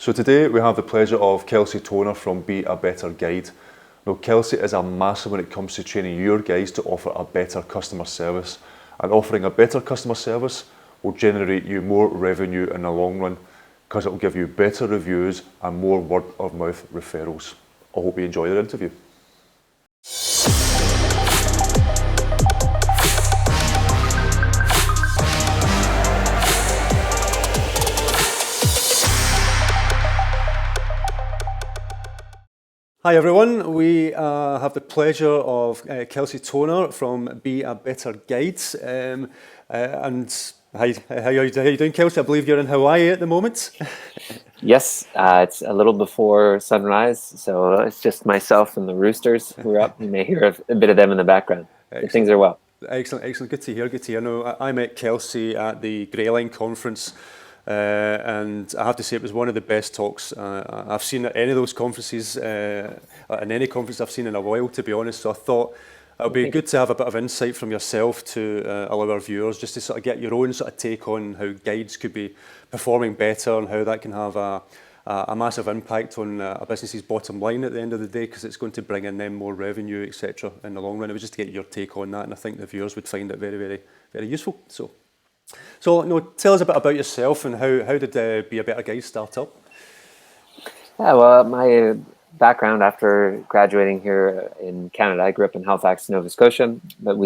So today we have the pleasure of Kelsey Tonner from Be a Better Guide. Now Kelsey is a master when it comes to training your guides to offer a better customer service, and offering a better customer service will generate you more revenue in the long run because it will give you better reviews and more word of mouth referrals. I hope you enjoy the interview. Hi everyone, we have the pleasure of Kelsey Tonner from Be a Better Guide. And how are you doing, Kelsey? I believe you're in Hawaii at the moment. Yes, it's a little before sunrise, so it's just myself and the roosters who are up. You may hear a bit of them in the background. But things are well. Excellent, excellent. Good to hear, good to hear. No, I met Kelsey at the Greyline conference. And I have to say it was one of the best talks I've seen at any of those conferences, in any conference I've seen in a while, to be honest. So I thought it would be good to have a bit of insight from yourself to allow our viewers just to sort of get your own sort of take on how guides could be performing better and how that can have a massive impact on a business's bottom line at the end of the day, because it's going to bring in them more revenue, etc. in the long run. It was just to get your take on that, and I think the viewers would find it very, very, very useful. So, no, tell us a bit about yourself and how did Be a Better Guide start up? Yeah, well, my background after graduating here in Canada, I grew up in Halifax, Nova Scotia, but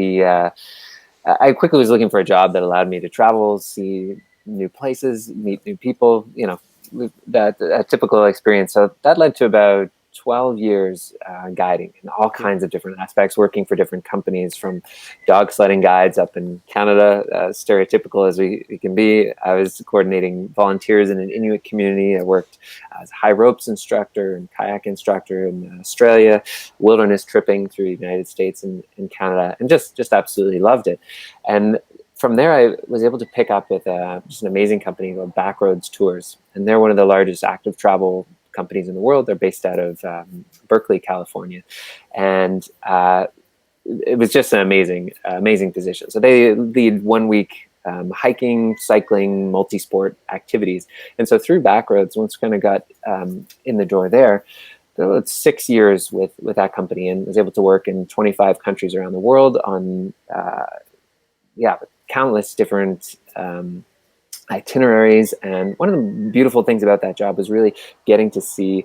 I quickly was looking for a job that allowed me to travel, see new places, meet new people, that a typical experience. So that led to about 12 years guiding in all kinds of different aspects, working for different companies, from dog sledding guides up in Canada, stereotypical as we can be. I was coordinating volunteers in an Inuit community. I worked as a high ropes instructor and kayak instructor in Australia, wilderness tripping through the United States and Canada, and just absolutely loved it. And from there, I was able to pick up with just an amazing company called Backroads Tours, and they're one of the largest active travel companies in the world. They're based out of Berkeley, California, and it was just an amazing position. So they lead 1 week hiking, cycling, multi-sport activities, and so through Backroads, once kind of got in the door there, it's 6 years with that company, and was able to work in 25 countries around the world on countless different itineraries. And one of the beautiful things about that job was really getting to see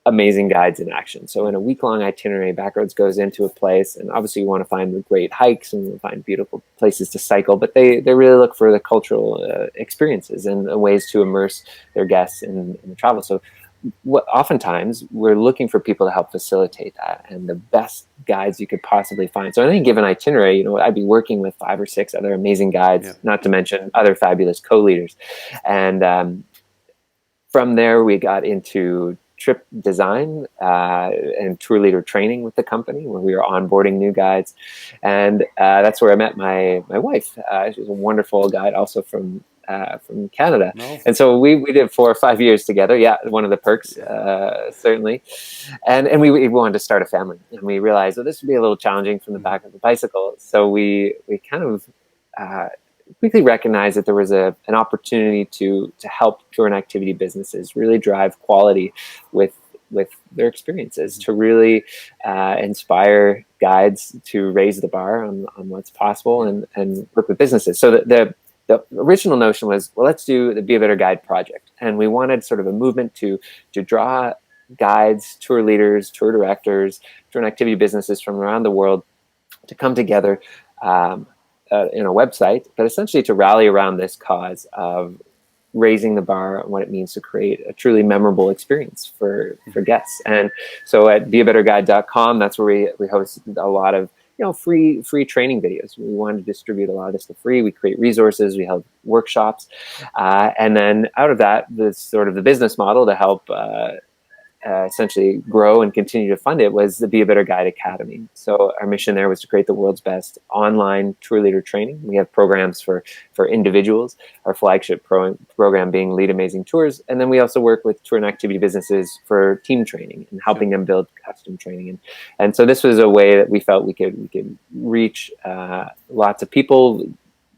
amazing guides in action. So in a week-long itinerary, Backroads goes into a place, and obviously you want to find great hikes and find beautiful places to cycle, but they really look for the cultural experiences and ways to immerse their guests in the travel. So oftentimes we're looking for people to help facilitate that, and the best guides you could possibly find. So in any given itinerary, I'd be working with 5 or 6 other amazing guides, not to mention other fabulous co-leaders. And from there, we got into trip design and tour leader training with the company, where we were onboarding new guides. And that's where I met my wife. She's a wonderful guide, also from Canada. No. And so we did 4 or 5 years together. Yeah, one of the perks, certainly. And we wanted to start a family. And we realized, this would be a little challenging from the back of the bicycle. So we kind of quickly recognized that there was an opportunity to help tour and activity businesses really drive quality with their experiences, to really inspire guides to raise the bar on what's possible and work with businesses. So the original notion was, let's do the Be a Better Guide project. And we wanted sort of a movement to draw guides, tour leaders, tour directors, tour and activity businesses from around the world to come together in a website, but essentially to rally around this cause of raising the bar on what it means to create a truly memorable experience for guests. And so at beabetterguide.com, that's where we host a lot of free training videos. We wanted to distribute a lot of this for free. We create resources, we held workshops, and then out of that, the business model to help essentially grow and continue to fund it was the Be a Better Guide Academy. So our mission there was to create the world's best online tour leader training. We have programs for individuals, our flagship program being Lead Amazing Tours. And then we also work with tour and activity businesses for team training and helping them build custom training. And so this was a way that we felt we could reach lots of people,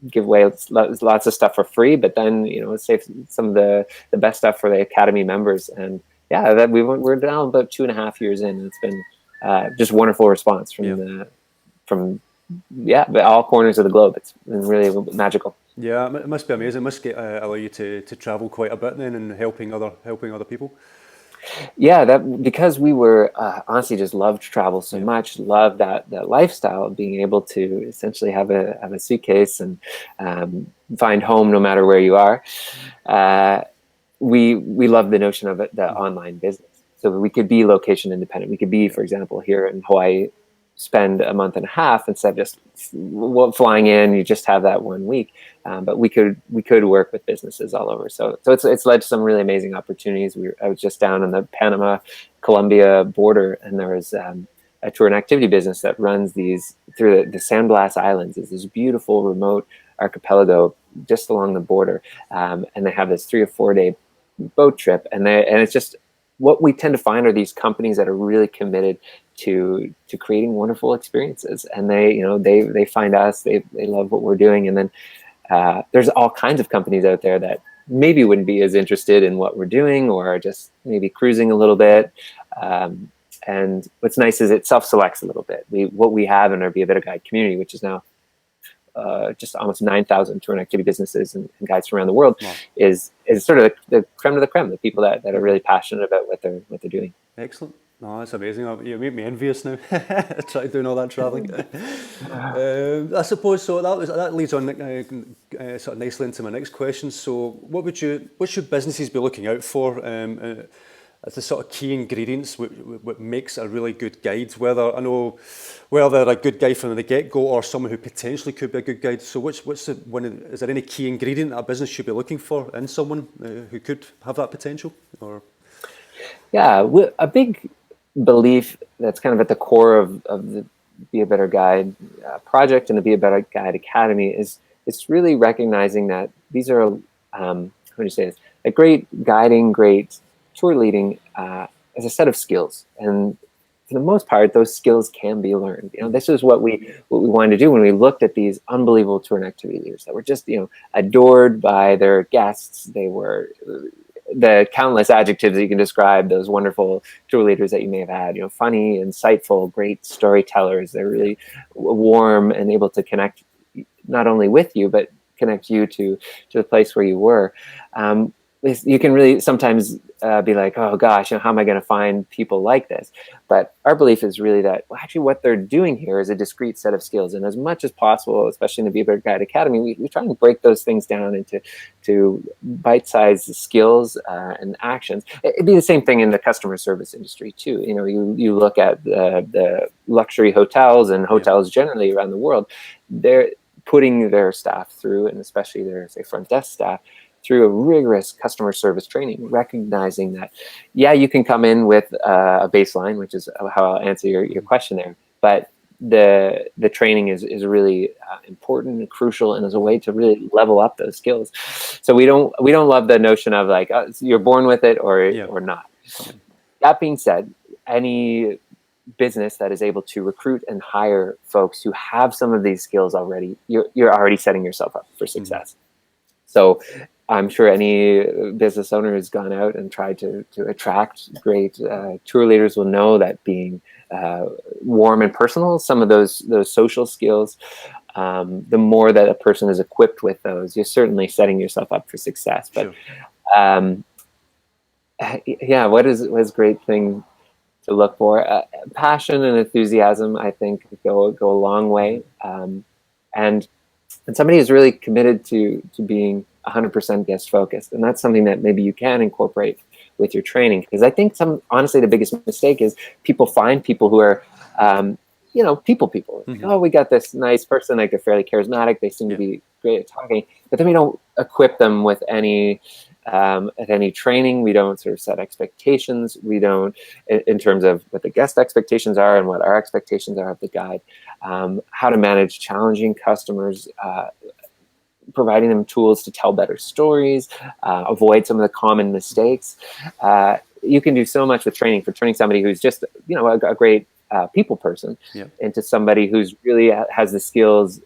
give away lots of stuff for free, but then, save some of the best stuff for the Academy members. And yeah, that we're now about 2.5 years in. It's been just wonderful response from all corners of the globe. It's been really magical. Yeah, it must be amazing. It must allow you to travel quite a bit then, and helping other people. Yeah, that because we were honestly just loved travel so much, loved that lifestyle of being able to essentially have a suitcase and find home no matter where you are. We love the notion of it, the online business. So we could be location independent. We could be, for example, here in Hawaii, spend a month and a half instead of just flying in. You just have that 1 week, but we could work with businesses all over. So it's led to some really amazing opportunities. I was just down on the Panama-Colombia border, and there was a tour and activity business that runs these through the Sandblast Islands. It's this beautiful remote archipelago just along the border, and they have this 3 or 4 day boat trip, and it's just what we tend to find are these companies that are really committed to creating wonderful experiences, and they find us, they love what we're doing, and then there's all kinds of companies out there that maybe wouldn't be as interested in what we're doing, or just maybe cruising a little bit. And what's nice is it self-selects a little bit. What we have in our Be a Better Guide community, which is now just almost 9,000 tour and activity businesses and guides from around the world, is sort of the creme de la creme, the people that are really passionate about what they're doing. Excellent. No, that's amazing. You make me envious now. Try doing all that traveling. I suppose so. That leads on sort of nicely into my next question. So, what should businesses be looking out for as the sort of key ingredients what makes a really good guide? Whether a good guide from the get-go or someone who potentially could be a good guide. So, is there any key ingredient that a business should be looking for in someone who could have that potential? Or yeah, a big belief that's kind of at the core of the Be a Better Guide project and the Be a Better Guide Academy is it's really recognizing that these are how do you say this? A great guiding, great tour leading as a set of skills, and for the most part, those skills can be learned. This is what we wanted to do when we looked at these unbelievable tour and activity leaders that were just adored by their guests. They were the countless adjectives that you can describe those wonderful tour leaders that you may have had, funny, insightful, great storytellers. They're really warm and able to connect not only with you, but connect you to the place where you were. You can really sometimes be like, oh gosh, how am I going to find people like this? But our belief is really that actually what they're doing here is a discrete set of skills. And as much as possible, especially in the Be a Better Guide Academy, we try and break those things down into bite-sized skills and actions. It'd be the same thing in the customer service industry too. You look at the luxury hotels and hotels generally around the world, they're putting their staff through, and especially their, say, front desk staff, through a rigorous customer service training, recognizing that, you can come in with a baseline, which is how I'll answer your question there. But the training is really important and crucial, and is a way to really level up those skills. So we don't love the notion of like you're born with it or not. That being said, any business that is able to recruit and hire folks who have some of these skills already, you're already setting yourself up for success. So I'm sure any business owner who's gone out and tried to attract great tour leaders will know that being warm and personal, some of those social skills, the more that a person is equipped with those, you're certainly setting yourself up for success. But what is a great thing to look for? Passion and enthusiasm, I think, go a long way. And somebody who's really committed to being 100% guest focused. And that's something that maybe you can incorporate with your training. Because I think honestly, the biggest mistake is people find people who are, people. Like, oh, we got this nice person, like they're fairly charismatic. They seem to be great at talking, but then we don't equip them with any training. We don't sort of set expectations. We don't, in terms of what the guest expectations are and what our expectations are of the guide, how to manage challenging customers, providing them tools to tell better stories, avoid some of the common mistakes. You can do so much with training, for turning somebody who's just, a great people person into somebody who's really has the skills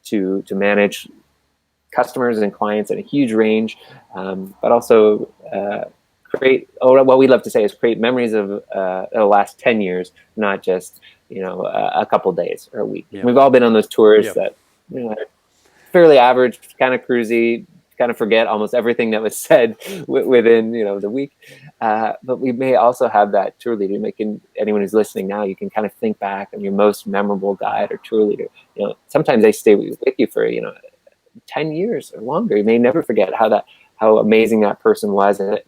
to manage customers and clients in a huge range, but also create, what we love to say is create memories of that'll last 10 years, not just, a couple days or a week. Yeah. We've all been on those tours Yeah. that, are fairly average, kind of cruisy, kind of forget almost everything that was said within, the week. But we may also have that tour leader. Anyone who's listening now, you can kind of think back on your most memorable guide or tour leader. Sometimes they stay with you for, 10 years or longer. You may never forget how amazing that person was, and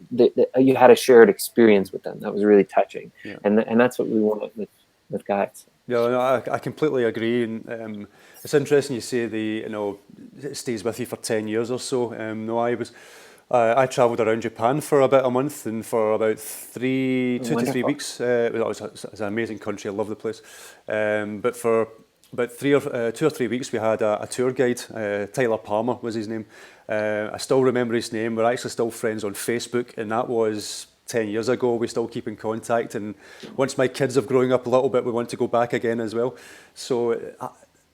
you had a shared experience with them that was really touching. Yeah. And that's what we want with guides. Yeah, no, I completely agree, and it's interesting you say it stays with you for 10 years or so. No, I travelled around Japan for about a month, and for about 2 to 3 weeks. It's an amazing country. I love the place. But for about 2 or 3 weeks, we had a tour guide. Tyler Palmer was his name. I still remember his name. We're actually still friends on Facebook, and that was 10 years ago. We still keep in contact, and once my kids have growing up a little bit, we want to go back again as well. So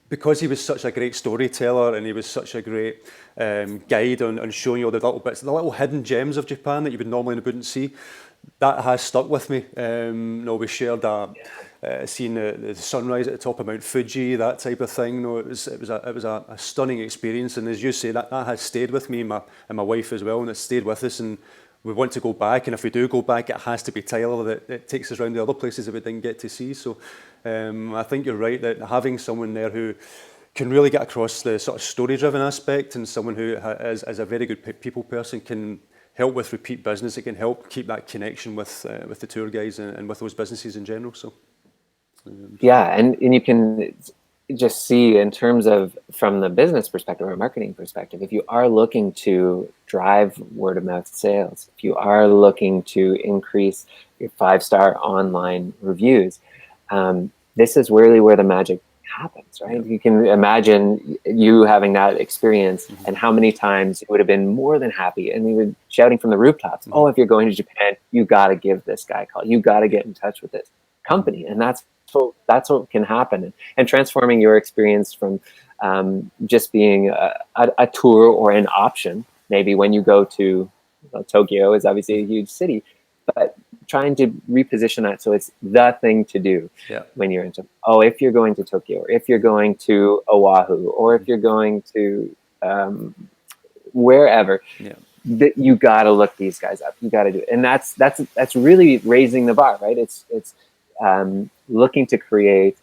because he was such a great storyteller, and he was such a great guide on showing you all the little bits, the little hidden gems of Japan that you would normally wouldn't see, that has stuck with me. We shared seeing the sunrise at the top of Mount Fuji, that type of thing. It was a stunning experience, and as you say, that has stayed with me and my wife as well, and it's stayed with us, and we want to go back, and if we do go back, it has to be Tyler that takes us around the other places that we didn't get to see. So I think you're right that having someone there who can really get across the sort of story-driven aspect, and someone who is a very good people person, can help with repeat business. It can help keep that connection with the tour guides and with those businesses in general. So yeah, and you can just see, in terms of from the business perspective or marketing perspective, if you are looking to drive word of mouth sales, if you are looking to increase your 5-star online reviews, this is really where the magic happens, right? You can imagine you having that experience, and how many times you would have been more than happy, and you were shouting from the rooftops, oh, if you're going to Japan, you got to give this guy a call. You got to get in touch with this company. And that's what can happen. And transforming your experience from just being a tour or an option, maybe when you go to Tokyo is obviously a huge city, but trying to reposition that so it's the thing to do when you're into, if you're going to Tokyo, or if you're going to Oahu, or if you're going to wherever, that you got to look these guys up. You got to do it. And that's really raising the bar, right? It's looking to create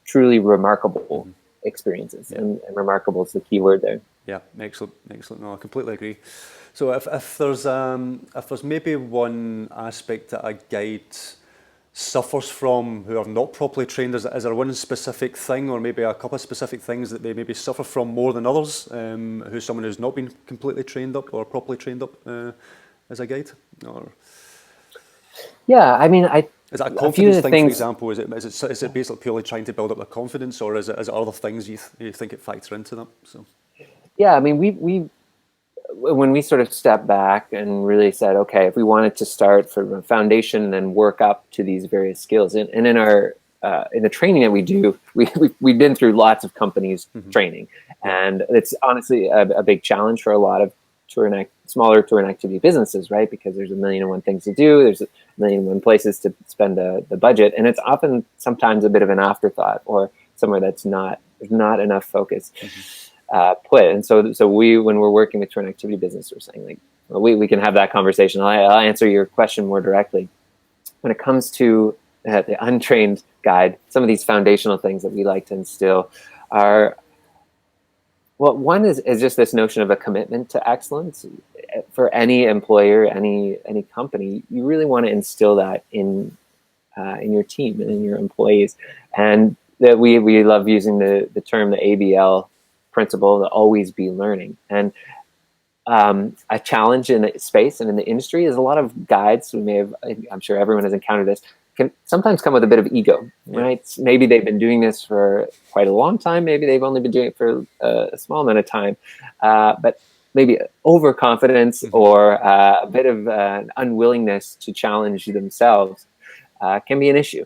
truly remarkable experiences, and remarkable is the key word there. Yeah, excellent. No, I completely agree. So if there's maybe one aspect that a guide suffers from who are not properly trained, is there one specific thing, or maybe a couple of specific things that they maybe suffer from more than others, someone who's not been completely trained up or properly trained up as a guide? Or yeah, I mean, is that a confidence thing, for example? Is it basically purely trying to build up their confidence, or is it other things you think it factor into that? So yeah, I mean, we when we sort of stepped back and really said, okay, if we wanted to start from a foundation and then work up to these various skills, and in our in the training that we do, we've been through lots of companies training, and it's honestly a big challenge for a lot of smaller tour and activity businesses, right? Because there's 1,000,001 things to do. There's 1,000,001 places to spend the budget, and it's often sometimes a bit of an afterthought, or somewhere there's not enough focus put. And so we, when we're working with tour and activity business, we're saying, like, well, we can have that conversation. I'll answer your question more directly. When it comes to the untrained guide, some of these foundational things that we like to instill are, well, one is just this notion of a commitment to excellence. For any employer, any company, you really want to instill that in your team and in your employees. And that we love using the term, the ABL principle, to always be learning. And a challenge in the space and in the industry is a lot of guides, I'm sure everyone has encountered this, can sometimes come with a bit of ego, right? Maybe they've been doing this for quite a long time. Maybe they've only been doing it for a small amount of time, but maybe overconfidence or a bit of an unwillingness to challenge themselves can be an issue.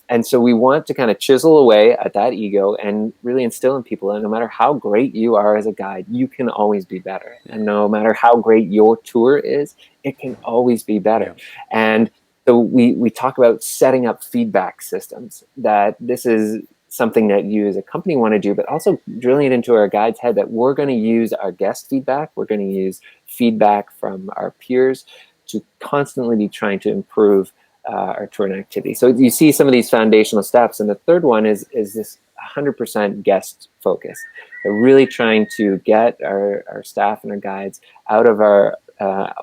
And so we want to kind of chisel away at that ego and really instill in people that no matter how great you are as a guide, you can always be better. And no matter how great your tour is, it can always be better. And so we talk about setting up feedback systems, that this is something that you as a company want to do, but also drilling it into our guide's head that we're going to use our guest feedback, we're going to use feedback from our peers to constantly be trying to improve our tour and activity. So you see some of these foundational steps. And the third one is this 100% guest focus. We're really trying to get our staff and our guides out of our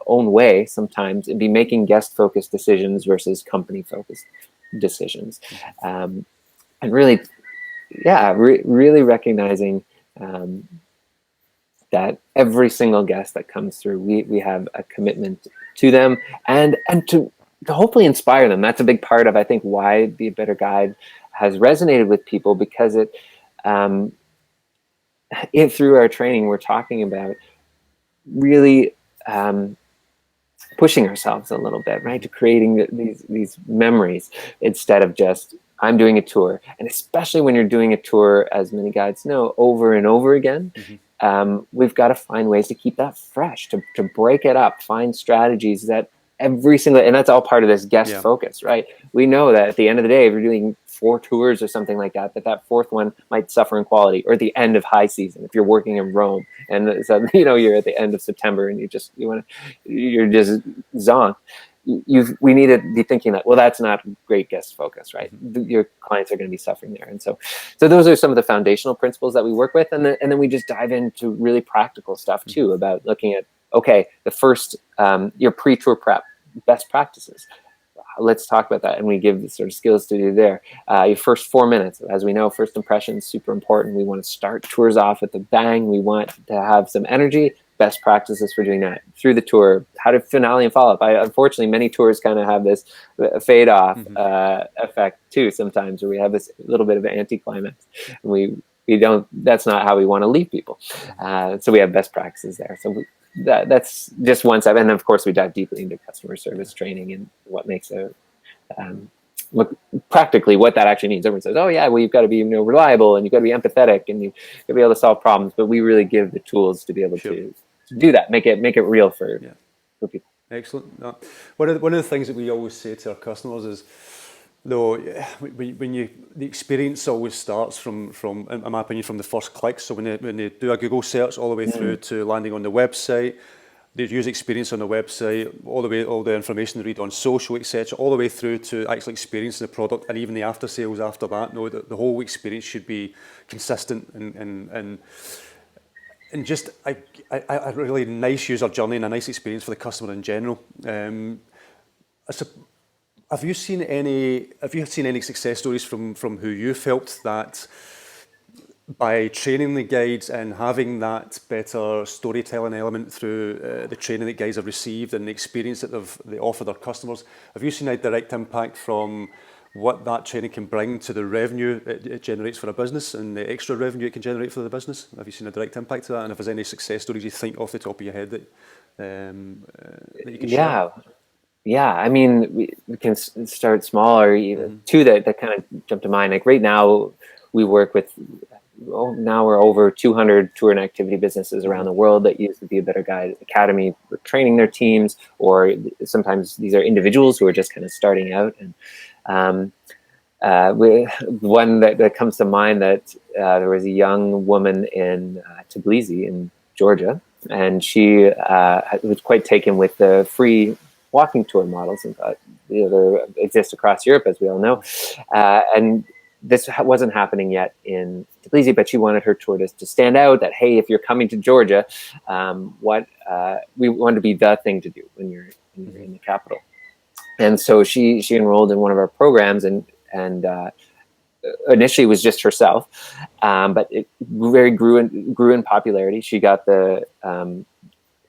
own way sometimes and be making guest-focused decisions versus company-focused decisions. And really, really recognizing that every single guest that comes through, we have a commitment to them and to hopefully inspire them. That's a big part of, I think, why Be a Better Guide has resonated with people, because it through our training, we're talking about really pushing ourselves a little bit, right? To creating these memories instead of just, I'm doing a tour. And especially when you're doing a tour, as many guides know, over and over again, we've got to find ways to keep that fresh, to break it up, find strategies that every single, and that's all part of this guest focus, right? We know that at the end of the day, if you're doing 4 tours or something like that, that fourth one might suffer in quality, or at the end of high season, if you're working in Rome and so, you're at the end of September and you're just zonked. We need to be thinking that, well, that's not great guest focus, right? Your clients are going to be suffering there. And so those are some of the foundational principles that we work with. And then we just dive into really practical stuff too, about looking at, okay, the first, your pre-tour prep, best practices. Let's talk about that. And we give the sort of skills to do there. Your first 4 minutes, as we know, first impressions, super important. We want to start tours off with a bang. We want to have some energy. Best practices for doing that through the tour. How to finale and follow up. Unfortunately, many tours kind of have this fade off effect too sometimes, where we have this little bit of an anticlimax. And we don't, that's not how we want to leave people. So we have best practices there. So that's just one step. And then of course we dive deeply into customer service training and what makes look practically what that actually means. Everyone says, oh yeah, well, you've got to be reliable and you've got to be empathetic and you've got to be able to solve problems. But we really give the tools to be able to do that, make it real for people. Excellent. One of the things that we always say to our customers is, though, the experience always starts from, in my opinion, from the first click. So when they do a Google search all the way through to landing on the website, the user experience on the website, all the information they read on social, etc., all the way through to actually experiencing the product, and even the after sales after that. No, the whole experience should be consistent and just a really nice user journey and a nice experience for the customer in general. Have you seen any success stories from who you've helped that by training the guides and having that better storytelling element through the training that guides have received and the experience that they offer their customers? Have you seen a direct impact from what that training can bring to the revenue it generates for a business and the extra revenue it can generate for the business? Have you seen a direct impact to that? And if there's any success stories you think off the top of your head that you can share? Yeah, I mean, we can start small, or even two that kind of jump to mind. Like right now, we work with, now we're over 200 tour and activity businesses around the world that use the Be a Better Guide Academy for training their teams, or sometimes these are individuals who are just kind of starting out. And one that comes to mind, that there was a young woman in Tbilisi in Georgia, and she was quite taken with the free walking tour models, and they exist across Europe, as we all know. And this wasn't happening yet in Tbilisi, but she wanted her tour to stand out, that, hey, if you're coming to Georgia, we want to be the thing to do when you're in the capital. And so she enrolled in one of our programs, and initially it was just herself, but it grew in popularity. She got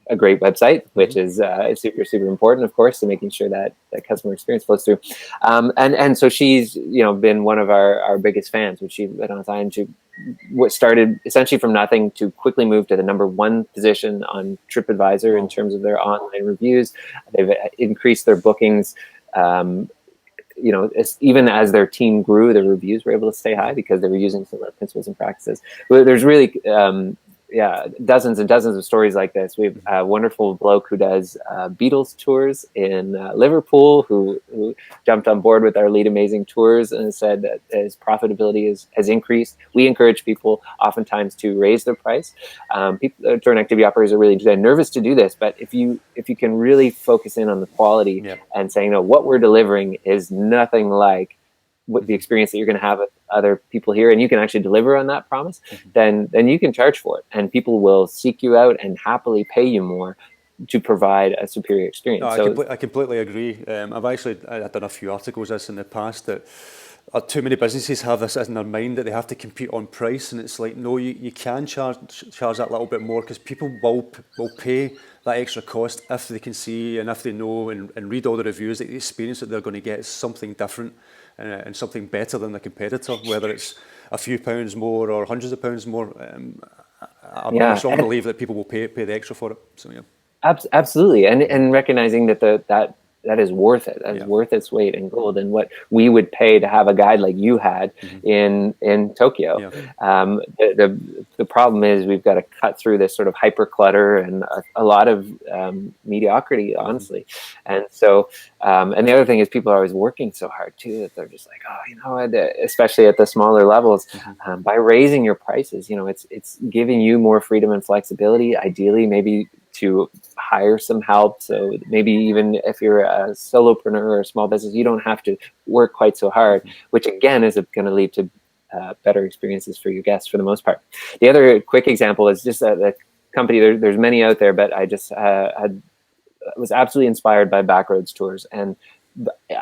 a great website, which is super, super important, of course, to making sure that customer experience flows through. And so she's, been one of our biggest fans, which she went on time to what started essentially from nothing to quickly move to the #1 position on TripAdvisor in terms of their online reviews. They've increased their bookings even as their team grew, the reviews were able to stay high because they were using similar principles and practices. But there's really dozens and dozens of stories like this. We have a wonderful bloke who does Beatles tours in Liverpool, who jumped on board with our Lead Amazing tours and said that his profitability has increased. We encourage people oftentimes to raise their price. People, touring activity operators are really nervous to do this, but if you can really focus in on the quality and saying, no, what we're delivering is nothing like what the experience that you're going to have with other people here, and you can actually deliver on that promise, then you can charge for it, and people will seek you out and happily pay you more to provide a superior experience. No, I completely agree. I've done a few articles this in the past that too many businesses have this in their mind that they have to compete on price, and it's like, no, you can charge that little bit more, because people will pay that extra cost if they can see and if they know and read all the reviews that the experience that they're going to get is something different and something better than the competitor, whether it's a few pounds more or hundreds of pounds more. I strongly believe that people will pay the extra for it. So absolutely, and recognizing that is worth it. That is worth its weight in gold, and what we would pay to have a guide like you had in Tokyo. The problem is we've got to cut through this sort of hyper clutter and a lot of mediocrity, honestly. And so, and the other thing is people are always working so hard too that they're just like, especially at the smaller levels, by raising your prices, it's giving you more freedom and flexibility. Ideally, maybe to hire some help. So maybe even if you're a solopreneur or a small business, you don't have to work quite so hard, which again is going to lead to better experiences for your guests for the most part. The other quick example is just the company. There's many out there, but I just was absolutely inspired by Backroads Tours, and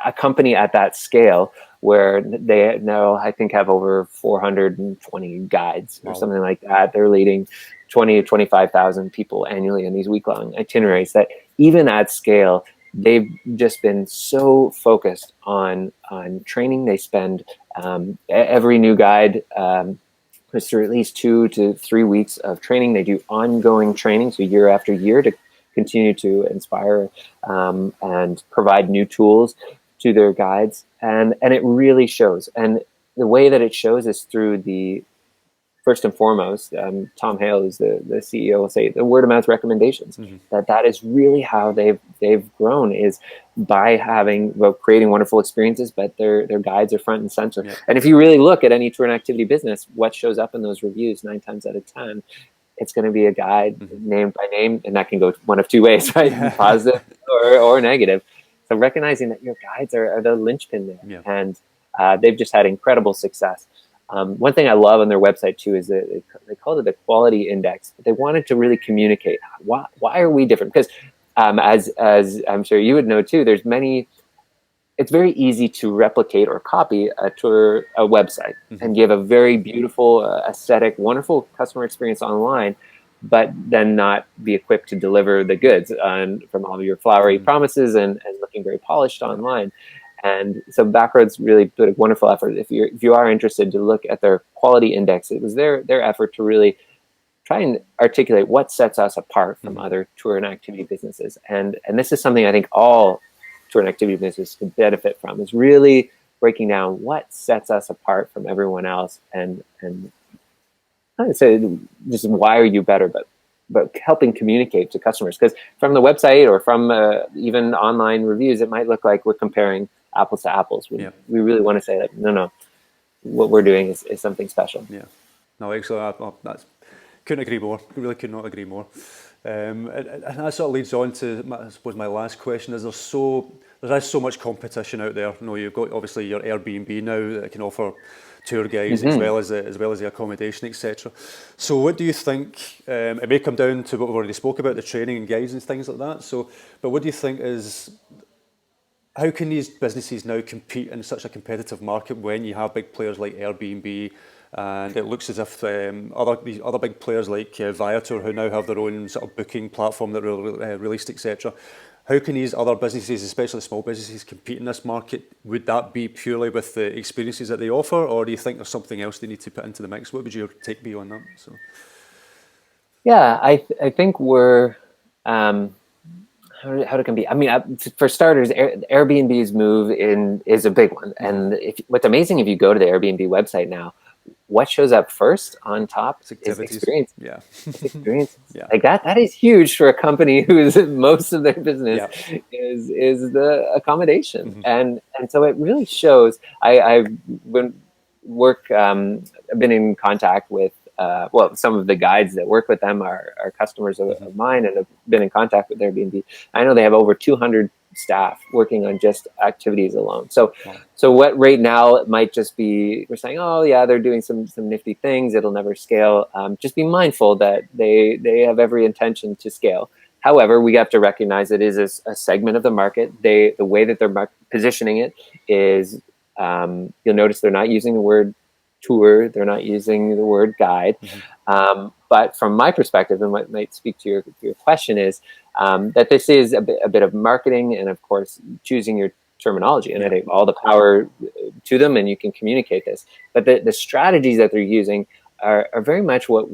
a company at that scale where they now I think have over 420 guides or something like that. They're leading 20 to 25,000 people annually in these week-long itineraries. That even at scale, they've just been so focused on training. They spend every new guide is through at least 2 to 3 weeks of training. They do ongoing training, so year after year, to continue to inspire and provide new tools to their guides, and it really shows. And the way that it shows is through the first and foremost, Tom Hale, who's the CEO, will say the word of mouth recommendations. That is really how they've grown, is by creating wonderful experiences, but their guides are front and center. And if you really look at any tour and activity business, what shows up in those reviews 9 times out of 10, it's going to be a guide name by name, and that can go one of two ways, right? Positive or negative. So recognizing that your guides are the linchpin there, and they've just had incredible success. One thing I love on their website too is that they called it the quality index. They wanted to really communicate why are we different? Because as I'm sure you would know too, there's many. It's very easy to replicate or copy a website and give a very beautiful, aesthetic, wonderful customer experience online, but then not be equipped to deliver the goods from all of your flowery promises and looking very polished online. And so Backroads really put a wonderful effort. If you are interested to look at their quality index, it was their effort to really try and articulate what sets us apart from other tour and activity businesses. And this is something I think all tour and activity businesses can benefit from, is really breaking down what sets us apart from everyone else, and I would say just why are you better, but helping communicate to customers. Because from the website or from even online reviews, it might look like we're comparing apples to apples. We really want to say that no, what we're doing is something special. No, excellent. Couldn't agree more. Really could not agree more. And that sort of leads on to, I suppose, my last question. There's so much competition out there. You've got obviously your Airbnb now that can offer tour guides as well as the accommodation, etc. So what do you think? It may come down to what we've already spoke about, the training and guides and things like that. So, but what do you think is? How can these businesses now compete in such a competitive market when you have big players like Airbnb, and it looks as if these other big players like Viator, who now have their own sort of booking platform that were released, etc. How can these other businesses, especially small businesses, compete in this market? Would that be purely with the experiences that they offer, or do you think there's something else they need to put into the mix? What would your take be on that? So, yeah, I think we're. how to compete. I mean, for starters, Airbnb's move in is a big one. And what's amazing, if you go to the Airbnb website now, what shows up first on top is experience. Yeah. It's experience. Yeah. Like that is huge for a company whose most of their business is the accommodation. And so it really shows. I've been I've been in contact with some of the guides that work with them are customers of mine and have been in contact with Airbnb. I know they have over 200 staff working on just activities alone. So what right now it might just be, we're saying, oh yeah, they're doing some nifty things. It'll never scale. Just be mindful that they have every intention to scale. However, we have to recognize it is a segment of the market. The way that they're positioning it is, you'll notice they're not using the word tour. They're not using the word guide. But from my perspective, and what might speak to your question is, that this is a bit of marketing and, of course, choosing your terminology. And I think all the power to them, and you can communicate this. But the strategies that they're using are very much what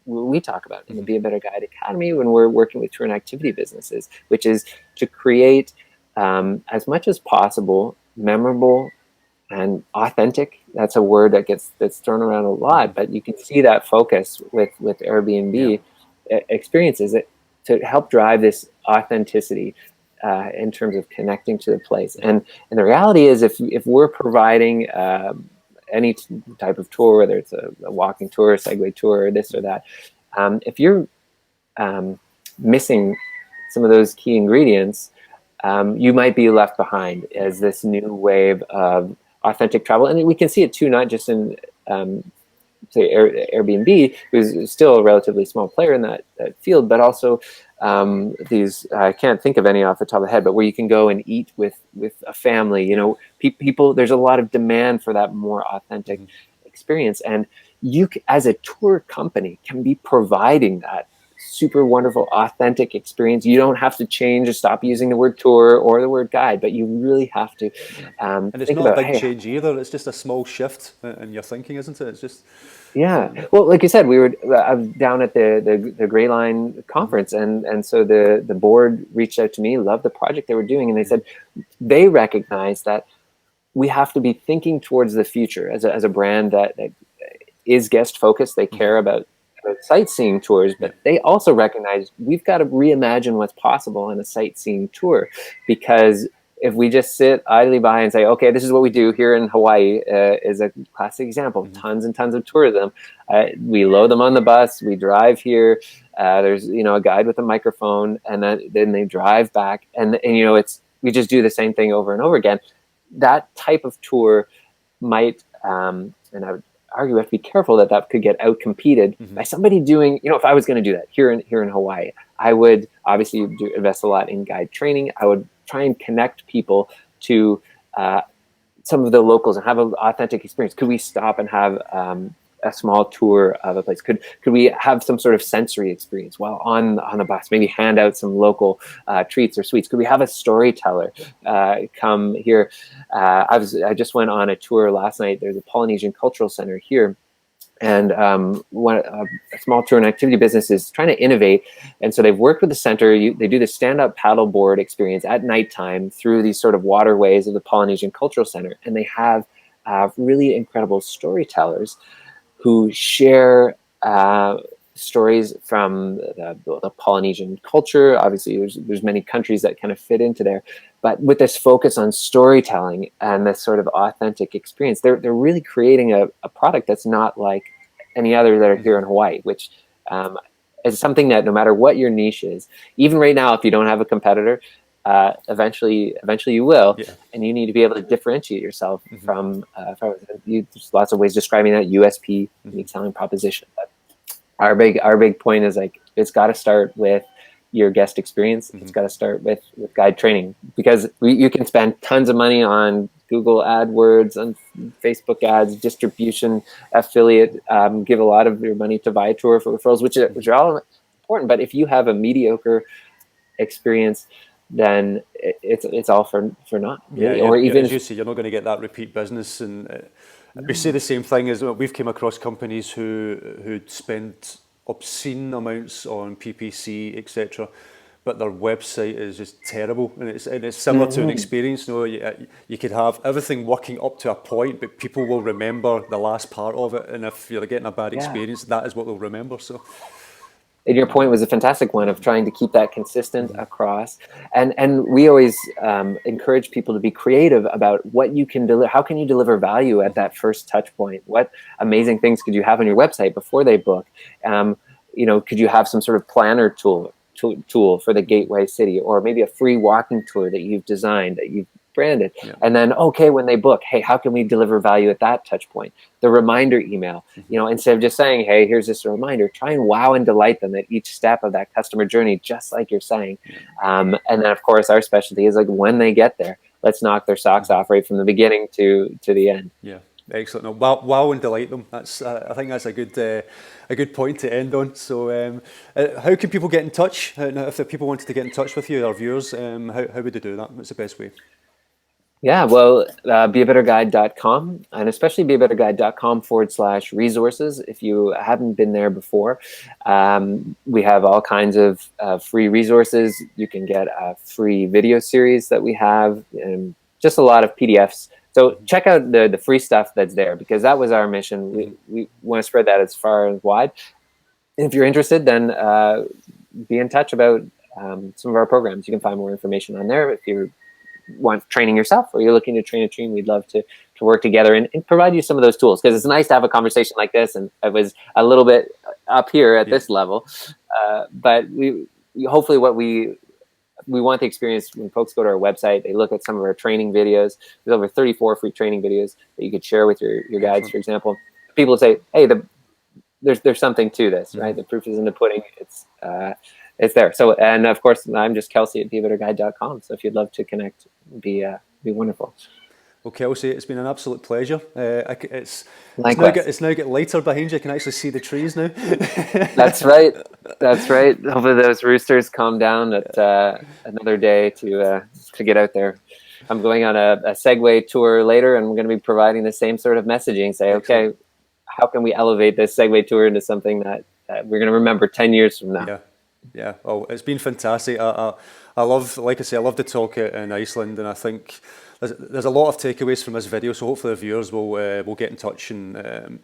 we talk about in the Be a Better Guide Academy when we're working with tour and activity businesses, which is to create, as much as possible, memorable and authentic. That's a word that's thrown around a lot, but you can see that focus with Airbnb experiences to help drive this authenticity in terms of connecting to the place. And the reality is, if we're providing any type of tour, whether it's a walking tour, a Segway tour, or this or that, if you're missing some of those key ingredients, you might be left behind as this new wave of authentic travel. And we can see it too, not just in say Airbnb, who's still a relatively small player in that field, but also these, I can't think of any off the top of the head, but where you can go and eat with a family. People, there's a lot of demand for that more authentic experience, and you as a tour company can be providing that super wonderful, authentic experience. You don't have to change or stop using the word tour or the word guide, but you really have to and it's not a big change either. It's just a small shift in your thinking, isn't it? It's just well, like you said, we were down at the Gray Line conference, and so the board reached out to me, loved the project they were doing, and they said they recognize that we have to be thinking towards the future as a brand that is guest focused. They care about sightseeing tours, but they also recognize we've got to reimagine what's possible in a sightseeing tour, because if we just sit idly by and say, okay, this is what we do here in Hawaii, is a classic example. Tons and tons of tourism. We load them on the bus. We drive here. There's a guide with a microphone, and then they drive back, and we just do the same thing over and over again. That type of tour might, and I would argue we have to be careful that could get out competed by somebody doing, if I was going to do that here in Hawaii, I would obviously invest a lot in guide training. I would try and connect people to some of the locals and have an authentic experience. Could we stop and have a small tour of a place? Could we have some sort of sensory experience while on the bus? Maybe hand out some local treats or sweets. Could we have a storyteller come here? I just went on a tour last night. There's a Polynesian Cultural Center here, and a small tour and activity business is trying to innovate, and so they've worked with the center. They do the stand-up paddleboard experience at nighttime through these sort of waterways of the Polynesian Cultural Center, and they have really incredible storytellers who share stories from the Polynesian culture. Obviously, there's many countries that kind of fit into there, but with this focus on storytelling and this sort of authentic experience, they're really creating a product that's not like any other that are here in Hawaii, which is something that no matter what your niche is, even right now, if you don't have a competitor, eventually you will, and you need to be able to differentiate yourself from there's lots of ways describing that USP, unique selling proposition. But our big point is like, it's got to start with your guest experience. It's got to start with guide training, because you can spend tons of money on Google AdWords, on Facebook ads, distribution, affiliate, give a lot of your money to Viator for referrals, which are all important. But if you have a mediocre experience, then it's all for naught. Really. Or even as you say, you're not going to get that repeat business. And we say the same thing as we've came across companies who spent obscene amounts on PPC, etc., but their website is just terrible, and it's similar to an experience. You know, you could have everything working up to a point, but people will remember the last part of it, and if you're getting a bad experience, that is what they'll remember. So. And your point was a fantastic one of trying to keep that consistent across. And we always encourage people to be creative about what you can deliver. How can you deliver value at that first touch point? What amazing things could you have on your website before they book? You know, could you have some sort of planner tool for the gateway city, or maybe a free walking tour that you've designed, that you've branded, and then when they book, hey, how can we deliver value at that touch point? The reminder email, you know, instead of just saying, hey, here's just a reminder, try and wow and delight them at each step of that customer journey, just like you're saying. And then of course our specialty is like when they get there, let's knock their socks off right from the beginning to the end. Yeah, excellent. No, wow and delight them. That's I think that's a good point to end on. So how can people get in touch? If the people wanted to get in touch with you, our viewers, how would they do that? What's the best way? Yeah, well, beabetterguide.com, and especially beabetterguide.com/resources. If you haven't been there before, we have all kinds of free resources. You can get a free video series that we have, and just a lot of PDFs. So check out the free stuff that's there, because that was our mission. We want to spread that as far and wide. And if you're interested, then be in touch about some of our programs. You can find more information on there. If you want training yourself, or you're looking to train a team, we'd love to work together and provide you some of those tools, because it's nice to have a conversation like this, and it was a little bit up here at this level, but we hopefully what we want the experience when folks go to our website, they look at some of our training videos. There's over 34 free training videos that you could share with your guides, for example. People say, hey, there's something to this, right? The proof is in the pudding. It's there. So, and of course, I'm just Kelsey at beabetterguide.com. So if you'd love to connect, it'd be wonderful. Well, Kelsey, it's been an absolute pleasure. It's now getting lighter behind you. I can actually see the trees now. That's right. That's right. Hopefully those roosters calm down at another day to get out there. I'm going on a Segway tour later, and I'm going to be providing the same sort of messaging. Say, okay, how can we elevate this Segway tour into something that we're going to remember 10 years from now? Yeah. Oh, it's been fantastic. I love, like I say, I love the talk in Iceland, and I think there's a lot of takeaways from this video. So hopefully the viewers will get in touch and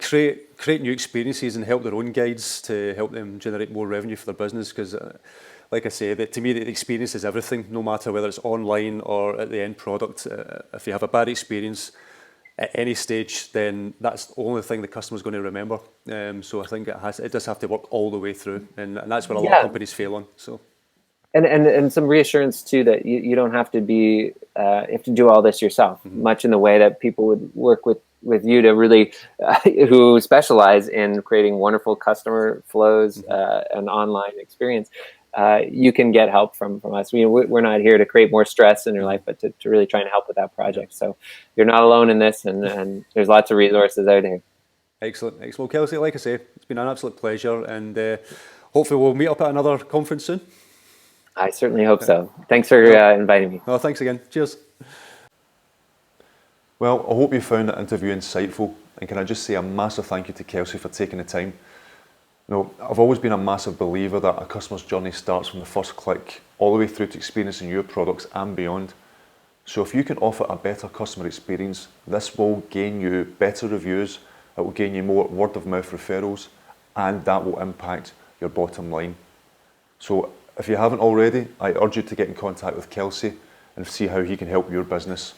create new experiences and help their own guides to help them generate more revenue for their business. Because, like I say, to me, the experience is everything. No matter whether it's online or at the end product, if you have a bad experience at any stage, then that's the only thing the customer's going to remember. So I think it does have to work all the way through, and that's where a lot of companies fail on. So, and some reassurance too that you don't have to you have to do all this yourself. Much in the way that people would work with you to really who specialize in creating wonderful customer flows and online experience. You can get help from us. We're not here to create more stress in your life, but to really try and help with that project. So you're not alone in this, and there's lots of resources out there. Excellent. Well, Kelsey, like I say, it's been an absolute pleasure, and hopefully we'll meet up at another conference soon. I certainly hope so. Thanks for inviting me. Oh, thanks again. Cheers. Well, I hope you found that interview insightful, and can I just say a massive thank you to Kelsey for taking the time. You know, I've always been a massive believer that a customer's journey starts from the first click all the way through to experiencing your products and beyond. So if you can offer a better customer experience, this will gain you better reviews, it will gain you more word of mouth referrals, and that will impact your bottom line. So if you haven't already, I urge you to get in contact with Kelsey and see how he can help your business.